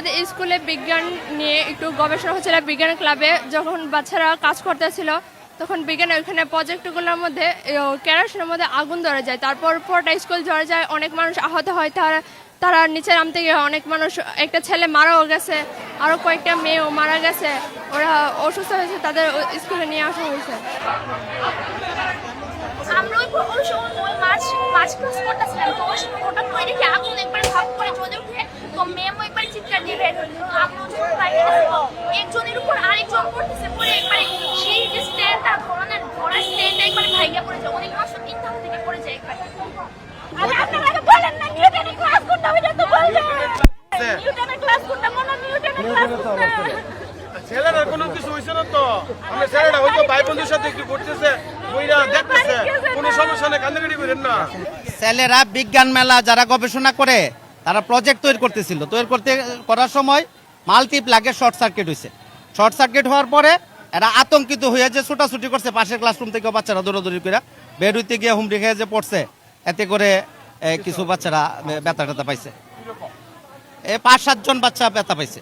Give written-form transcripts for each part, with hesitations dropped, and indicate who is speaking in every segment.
Speaker 1: আমাদের স্কুলে বিজ্ঞান নিয়ে একটু গবেষণা হচ্ছিল, বিজ্ঞান ক্লাবে যখন বাচ্চারা কাজ করতেছিল তখন বিজ্ঞানের ওইখানে প্রজেক্টগুলোর মধ্যে কেরোসিনের মধ্যে আগুন ধরে যায়, তারপর পুরোটা স্কুল ঝরে যায়, অনেক মানুষ আহত হয়। তারা নিচে নামতে গিয়ে অনেক মানুষ, একটা ছেলে মারাও গেছে, আরও কয়েকটা মেয়েও মারা গেছে, ওরা অসুস্থ হয়েছে, তাদের স্কুলে নিয়ে আসা হয়েছে।
Speaker 2: আমরা ওই সময় মাছ ক্লাস করতেছিলাম, তো ওই সময় হঠাৎ করে দেখি আগুন একবার ভাব করে জ্বলে উঠে, তো ম্যামও একবার চিৎকার দিয়ে বের হলো। আগুন যখন বাইরে গেছে তো একজনের উপর আরেকজন পড়তেছে, পড়ে একবারে সেই যে স্ট্যান্ডটা ধরার স্ট্যান্ডটা একবারে ভাইগা পড়ে যায়, অনেক মানুষ তিনটা থেকে পড়ে যায় একবার। আপনারা বলেন না নিউটনের ক্লাস করতে হবে, তো বলবেন নিউটনের ক্লাস করতে মনে নিউটনের ক্লাস করতে।
Speaker 3: ছেলেরা কোনো কিছু হইছে না তো, আমরা ছেলেরা হয়তো ভাই বন্ধুর সাথে একটু করতেছে, বইরা দেখতেছে, কোনো সমস্যা নেই, কান্দাকাটি করেন না।
Speaker 4: ছেলেরা বিজ্ঞান মেলা যারা গবেষণা করে তারা প্রজেক্ট তৈরি করতেছিল, করার সময় মাল্টিপ্লাগে শর্ট সার্কিট হয়েছে। শর্ট সার্কিট হওয়ার পরে এরা আতঙ্কিত হয়ে যে ছোটাছুটি করছে, পাশের ক্লাসরুম থেকে বাচ্চারা দৌড়াদৌড়ি করে বের হইতে গিয়ে হুমড়ি খেয়ে যে পড়ছে, এতে করে কিছু বাচ্চারা ব্যথা ট্যাথা পাইছে, 5-7 জন বাচ্চা ব্যথা পাইছে।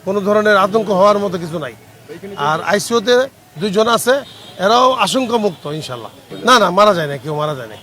Speaker 3: কোনো ধরনের আতঙ্ক হওয়ার মতো কিছু নাই। আর আইসিইউতে 2 জন আছে, এরাও আশঙ্কা মুক্ত ইনশাল্লাহ। না না, মারা যায় না, কেউ মারা যায় না।